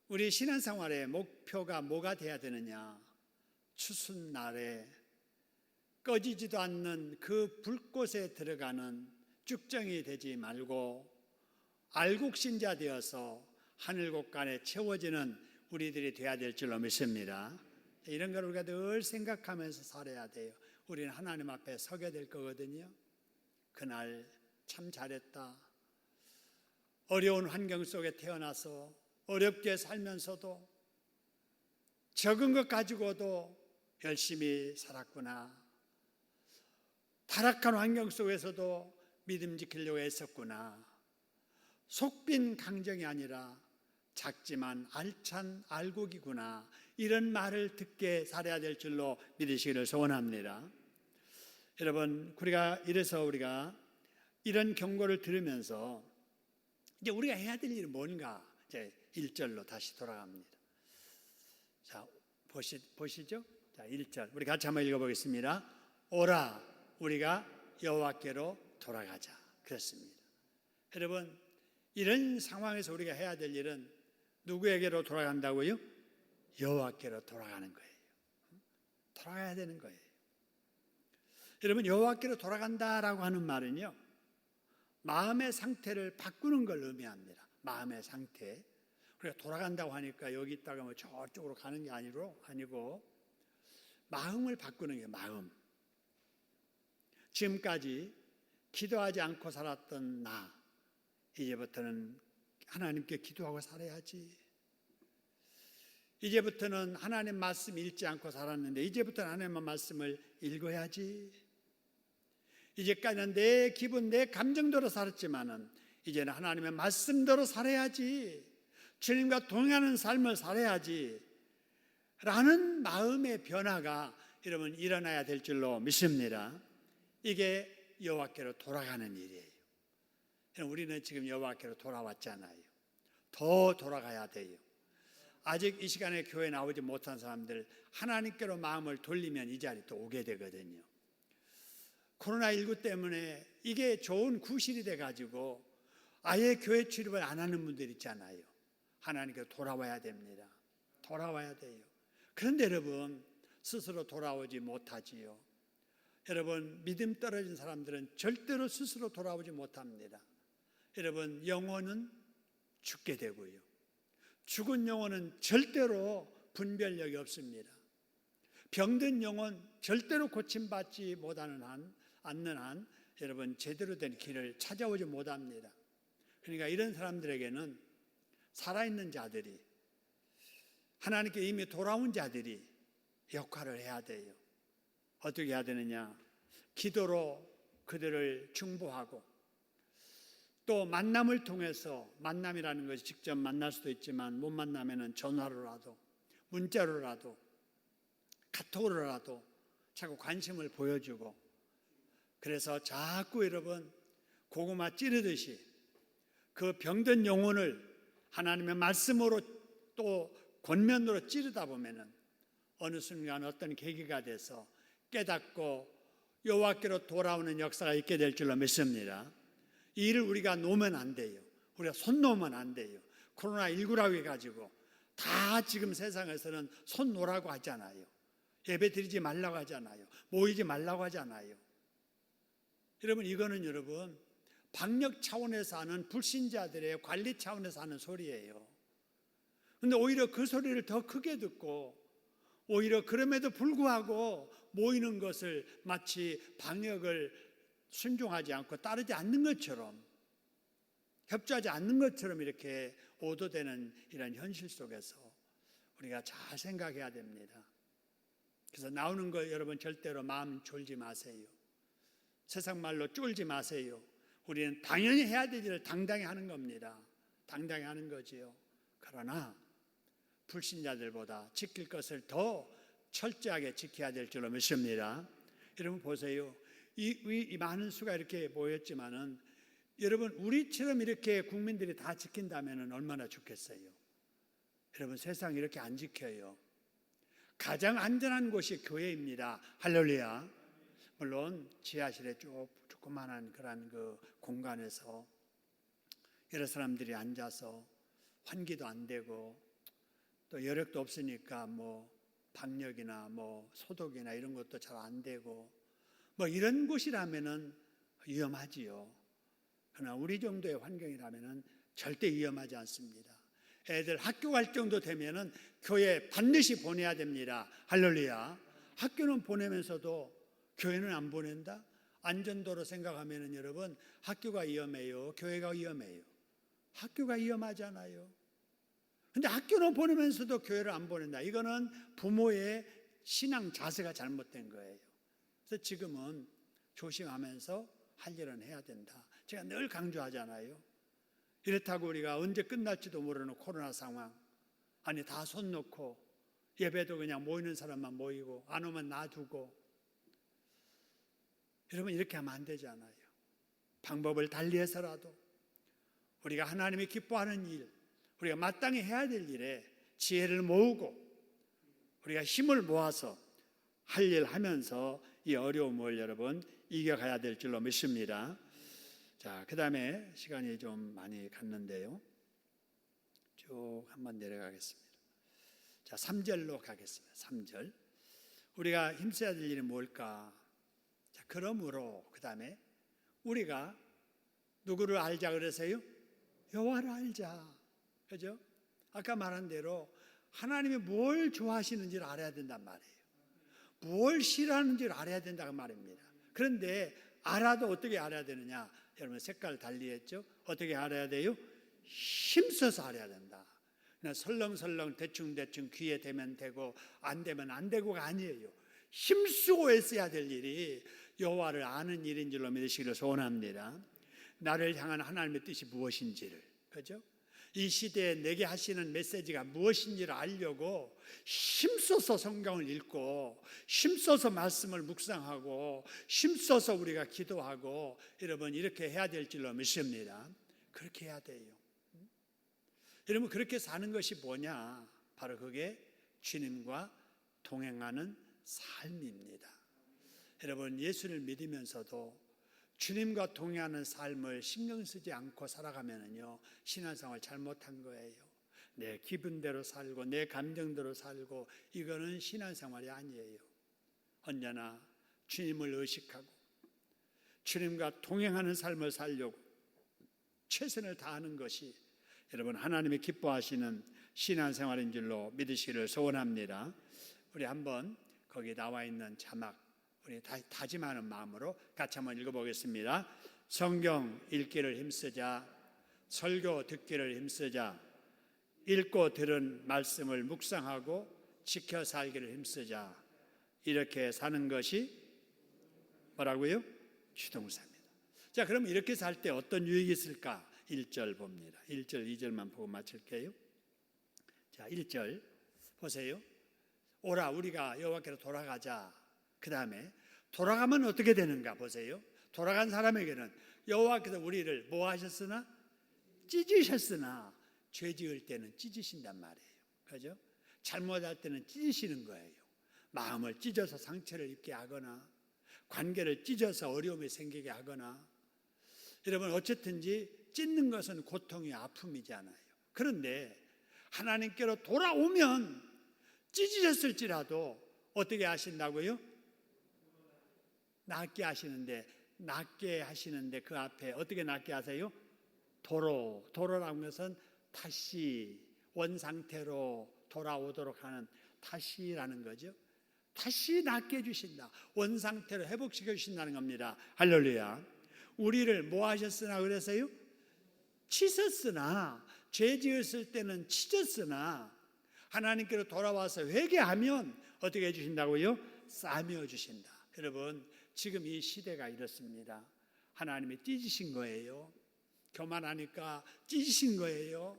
우리 신앙생활의 목표가 뭐가 돼야 되느냐? 추수날에 꺼지지도 않는 그 불꽃에 들어가는 쭉정이 되지 말고 알곡신자 되어서 하늘곳간에 채워지는 우리들이 돼야 될 줄로 믿습니다. 이런 걸 우리가 늘 생각하면서 살아야 돼요. 우리는 하나님 앞에 서게 될 거거든요. 그날 참 잘했다. 어려운 환경 속에 태어나서 어렵게 살면서도 적은 것 가지고도 열심히 살았구나. 타락한 환경 속에서도 믿음 지키려고 애썼구나. 속빈 강정이 아니라 작지만 알찬 알곡이구나. 이런 말을 듣게 살아야 될 줄로 믿으시기를 소원합니다. 여러분, 우리가 이런 경고를 들으면서 이제 우리가 해야 될 일은 뭔가? 이제 1절로 다시 돌아갑니다. 자, 보시죠. 자, 1절. 우리 같이 한번 읽어보겠습니다. 오라, 우리가 여호와께로 돌아가자. 그렇습니다. 여러분, 이런 상황에서 우리가 해야 될 일은 누구에게로 돌아간다고요? 여호와께로 돌아가는 거예요. 돌아가야 되는 거예요. 여러분, 여호와께로 돌아간다라고 하는 말은요, 마음의 상태를 바꾸는 걸 의미합니다. 마음의 상태. 우리가 돌아간다고 하니까 여기 있다가 뭐 저쪽으로 가는 게 아니고 마음을 바꾸는 게 마음. 지금까지 기도하지 않고 살았던 나, 이제부터는 하나님께 기도하고 살아야지. 이제부터는 하나님 말씀 읽지 않고 살았는데 이제부터는 하나님의 말씀을 읽어야지. 이제까지는 내 기분, 내 감정대로 살았지만은 이제는 하나님의 말씀대로 살아야지. 주님과 동행하는 삶을 살아야지 라는 마음의 변화가 여러분 일어나야 될 줄로 믿습니다. 이게 여호와께로 돌아가는 일이에요. 우리는 지금 여호와께로 돌아왔잖아요. 더 돌아가야 돼요. 아직 이 시간에 교회 나오지 못한 사람들 하나님께로 마음을 돌리면 이 자리 또 오게 되거든요. 코로나19 때문에 이게 좋은 구실이 돼가지고 아예 교회 출입을 안 하는 분들 있잖아요. 하나님께로 돌아와야 됩니다. 돌아와야 돼요. 그런데 여러분 스스로 돌아오지 못하지요. 여러분 믿음 떨어진 사람들은 절대로 스스로 돌아오지 못합니다. 여러분 영혼은 죽게 되고요. 죽은 영혼은 절대로 분별력이 없습니다. 병든 영혼 절대로 고침받지 않는 한 여러분 제대로 된 길을 찾아오지 못합니다. 그러니까 이런 사람들에게는 살아있는 자들이 하나님께 이미 돌아온 자들이 역할을 해야 돼요. 어떻게 해야 되느냐? 기도로 그들을 중보하고 또 만남을 통해서 만남이라는 것이 직접 만날 수도 있지만 못 만나면은 전화로라도 문자로라도 카톡으로라도 자꾸 관심을 보여주고 그래서 자꾸 여러분 고구마 찌르듯이 그 병든 영혼을 하나님의 말씀으로 또 권면으로 찌르다 보면은 어느 순간 어떤 계기가 돼서 깨닫고 여호와께로 돌아오는 역사가 있게 될 줄로 믿습니다. 이 일을 우리가 놓으면 안 돼요. 우리가 손 놓으면 안 돼요. 코로나19라고 해가지고 다 지금 세상에서는 손 놓으라고 하잖아요. 예배 드리지 말라고 하잖아요. 모이지 말라고 하잖아요. 여러분 이거는 여러분 방역 차원에서 하는 불신자들의 관리 차원에서 하는 소리예요. 근데 오히려 그 소리를 더 크게 듣고 오히려 그럼에도 불구하고 모이는 것을 마치 방역을 순종하지 않고 따르지 않는 것처럼 협조하지 않는 것처럼 이렇게 오도되는 이런 현실 속에서 우리가 잘 생각해야 됩니다. 그래서 나오는 거 여러분 절대로 마음 졸지 마세요. 세상 말로 쫄지 마세요. 우리는 당연히 해야 될 일을 당당히 하는 겁니다. 당당히 하는 거지요. 그러나 불신자들보다 지킬 것을 더 철저하게 지켜야 될 줄로 믿습니다. 여러분 보세요. 이 많은 수가 이렇게 모였지만은 여러분 우리처럼 이렇게 국민들이 다 지킨다면 얼마나 좋겠어요. 여러분 세상 이렇게 안 지켜요. 가장 안전한 곳이 교회입니다. 할렐루야. 물론 지하실에 조그만한 그런 그 공간에서 여러 사람들이 앉아서 환기도 안 되고 또 여력도 없으니까 뭐 방역이나 뭐 소독이나 이런 것도 잘 안 되고 뭐 이런 곳이라면은 위험하지요. 그러나 우리 정도의 환경이라면은 절대 위험하지 않습니다. 애들 학교 갈 정도 되면은 교회 반드시 보내야 됩니다. 할렐루야. 학교는 보내면서도 교회는 안 보낸다? 안전도로 생각하면은 여러분 학교가 위험해요. 교회가 위험해요. 학교가 위험하잖아요. 근데 학교는 보내면서도 교회를 안 보낸다. 이거는 부모의 신앙 자세가 잘못된 거예요. 그래서 지금은 조심하면서 할 일은 해야 된다. 제가 늘 강조하잖아요. 이렇다고 우리가 언제 끝날지도 모르는 코로나 상황. 아니 다 손 놓고 예배도 그냥 모이는 사람만 모이고 안 오면 놔두고. 여러분 이렇게 하면 안 되잖아요. 방법을 달리해서라도 우리가 하나님이 기뻐하는 일, 우리가 마땅히 해야 될 일에 지혜를 모으고 우리가 힘을 모아서 할 일 하면서 이 어려움을 여러분 이겨가야 될 줄로 믿습니다. 자, 그 다음에 시간이 좀 많이 갔는데요. 쭉 한번 내려가겠습니다. 자, 3절로 가겠습니다. 3절. 우리가 힘써야 될 일이 뭘까? 자, 그러므로 그 다음에 우리가 누구를 알자 그러세요? 여호와를 알자. 그죠? 아까 말한 대로 하나님이 뭘 좋아하시는지를 알아야 된단 말이에요. 뭘 싫어하는지를 알아야 된다는 말입니다. 그런데 알아도 어떻게 알아야 되느냐? 여러분 색깔 달리 했죠? 어떻게 알아야 돼요? 힘써서 알아야 된다. 그냥 설렁설렁 대충대충 귀에 대면 되고 안 되면 안 되고가 아니에요. 힘쓰고 애써야 될 일이 여호와를 아는 일인 줄로 믿으시기를 소원합니다. 나를 향한 하나님의 뜻이 무엇인지를. 그죠? 이 시대에 내게 하시는 메시지가 무엇인지를 알려고 힘써서 성경을 읽고 힘써서 말씀을 묵상하고 힘써서 우리가 기도하고 여러분 이렇게 해야 될 줄로 믿습니다. 그렇게 해야 돼요. 여러분 그렇게 사는 것이 뭐냐? 바로 그게 주님과 동행하는 삶입니다. 여러분 예수를 믿으면서도 주님과 동행하는 삶을 신경 쓰지 않고 살아가면요 신앙생활 잘못한 거예요. 내 기분대로 살고 내 감정대로 살고 이거는 신앙생활이 아니에요. 언제나 주님을 의식하고 주님과 동행하는 삶을 살려고 최선을 다하는 것이 여러분 하나님이 기뻐하시는 신앙생활인 줄로 믿으시기를 소원합니다. 우리 한번 거기 나와 있는 자막 우리 다짐하는 마음으로 같이 한번 읽어보겠습니다. 성경 읽기를 힘쓰자, 설교 듣기를 힘쓰자, 읽고 들은 말씀을 묵상하고 지켜 살기를 힘쓰자. 이렇게 사는 것이 뭐라고요? 주동사입니다. 자, 그럼 이렇게 살 때 어떤 유익이 있을까? 1절 봅니다. 1절, 2절만 보고 마칠게요. 자, 1절 보세요. 오라 우리가 여호와께로 돌아가자. 그 다음에 돌아가면 어떻게 되는가 보세요. 돌아간 사람에게는 여호와께서 우리를 뭐 하셨으나? 찢으셨으나 죄 지을 때는 찢으신단 말이에요. 그죠? 잘못할 때는 찢으시는 거예요. 마음을 찢어서 상처를 입게 하거나 관계를 찢어서 어려움이 생기게 하거나 여러분 어쨌든지 찢는 것은 고통이 아픔이잖아요. 그런데 하나님께로 돌아오면 찢으셨을지라도 어떻게 하신다고요? 낫게 하시는데 그 앞에 어떻게 낫게 하세요? 도로라고 하는 것은 다시 원상태로 돌아오도록 하는 다시라는 거죠. 다시 낫게 해주신다. 원상태로 회복시켜 주신다는 겁니다. 할렐루야. 우리를 뭐 하셨으나 그랬어요? 치셨으나 죄 지었을 때는 치졌으나 하나님께로 돌아와서 회개하면 어떻게 해주신다고요? 싸매어 주신다. 여러분 지금 이 시대가 이렇습니다. 하나님이 찢으신 거예요. 교만하니까 찢으신 거예요.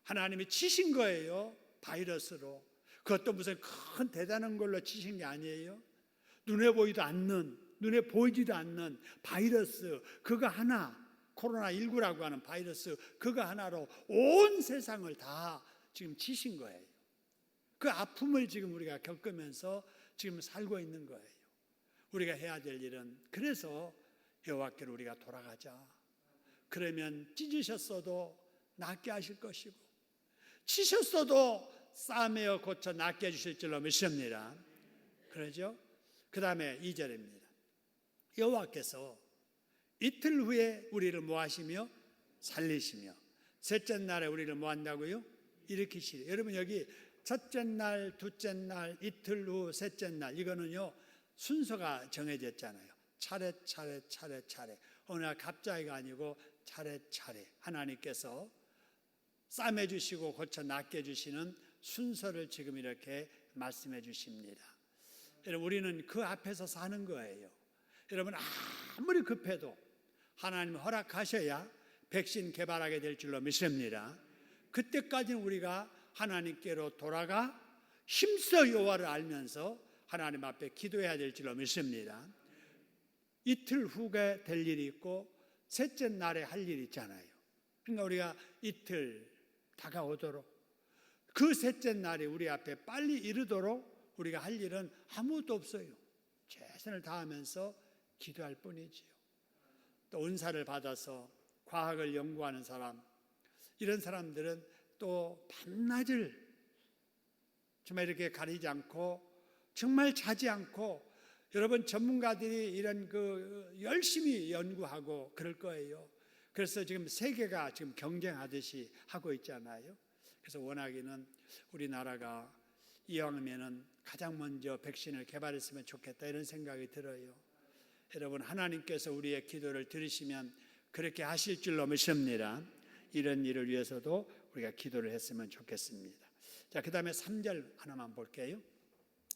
하나님이 치신 거예요. 바이러스로. 그것도 무슨 큰 대단한 걸로 치신 게 아니에요. 눈에 보이지도 않는 바이러스 그거 하나, 코로나19라고 하는 바이러스 그거 하나로 온 세상을 다 지금 치신 거예요. 그 아픔을 지금 우리가 겪으면서 지금 살고 있는 거예요. 우리가 해야 될 일은 그래서 여호와께로 우리가 돌아가자. 그러면 찢으셨어도 낫게 하실 것이고 치셨어도 싸매어 고쳐 낫게 해주실 줄로 믿습니다. 그러죠? 그 다음에 2절입니다. 여호와께서 이틀 후에 우리를 뭐 하시며 살리시며 셋째 날에 우리를 뭐 한다고요? 일으키시리. 여러분 여기 첫째 날, 둘째 날, 이틀 후, 셋째 날 이거는요 순서가 정해졌잖아요. 차례 어느 날 갑자기가 아니고 차례 하나님께서 싸매주시고 고쳐 낫게 해주시는 순서를 지금 이렇게 말씀해 주십니다. 여러분 우리는 그 앞에서 사는 거예요. 여러분 아무리 급해도 하나님 허락하셔야 백신 개발하게 될 줄로 믿습니다. 그때까지는 우리가 하나님께로 돌아가 힘써 여호와를 알면서 하나님 앞에 기도해야 될 줄로 믿습니다. 이틀 후에 될 일이 있고 셋째 날에 할 일이 있잖아요. 그러니까 우리가 이틀 다가오도록 그 셋째 날이 우리 앞에 빨리 이르도록 우리가 할 일은 아무것도 없어요. 최선을 다하면서 기도할 뿐이지요. 또 은사를 받아서 과학을 연구하는 사람 이런 사람들은 또 밤낮을 정말 이렇게 가리지 않고 정말 자지 않고 여러분 전문가들이 이런 열심히 연구하고 그럴 거예요. 그래서 지금 세계가 지금 경쟁하듯이 하고 있잖아요. 그래서 원하기는 우리나라가 이왕이면은 가장 먼저 백신을 개발했으면 좋겠다 이런 생각이 들어요. 여러분 하나님께서 우리의 기도를 들으시면 그렇게 하실 줄로 믿습니다. 이런 일을 위해서도 우리가 기도를 했으면 좋겠습니다. 자, 그 다음에 3절 하나만 볼게요.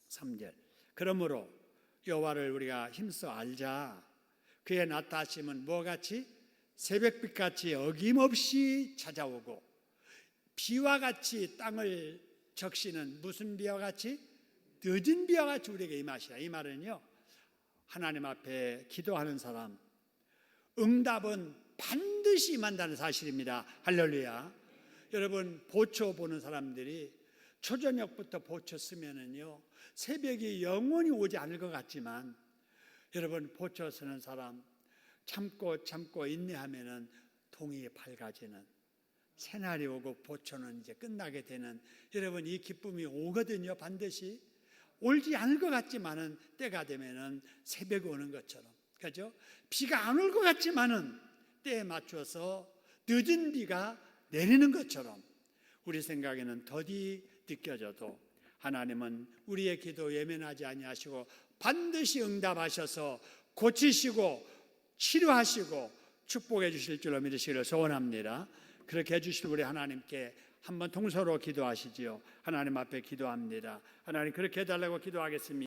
3절. 그러므로 여호와를 우리가 힘써 알자. 그의 나타나심은 뭐같이? 새벽빛같이 어김없이 찾아오고 비와 같이 땅을 적시는 무슨 비와 같이? 늦은 비와 같이 우리에게 임하시라. 이 말은요, 하나님 앞에 기도하는 사람 응답은 반드시 임한다는 사실입니다. 할렐루야. 여러분, 보초 보는 사람들이 초저녁부터 보초 쓰면은요 새벽이 영원히 오지 않을 것 같지만, 여러분, 보초 쓰는 사람 참고 인내하면은 동이 밝아지는, 새날이 오고 보초는 이제 끝나게 되는, 여러분, 이 기쁨이 오거든요. 반드시 올지 않을 것 같지만은 때가 되면은 새벽이 오는 것처럼, 그죠? 비가 안 올 것 같지만은 때에 맞춰서 늦은 비가 내리는 것처럼 우리 생각에는 더디 느껴져도 하나님은 우리의 기도 예면하지 아니하시고 반드시 응답하셔서 고치시고 치료하시고 축복해 주실 줄로 믿으시기를 소원합니다. 그렇게 해주실 우리 하나님께 한번 통서로 기도하시지요. 하나님 앞에 기도합니다. 하나님, 그렇게 해달라고 기도하겠습니다.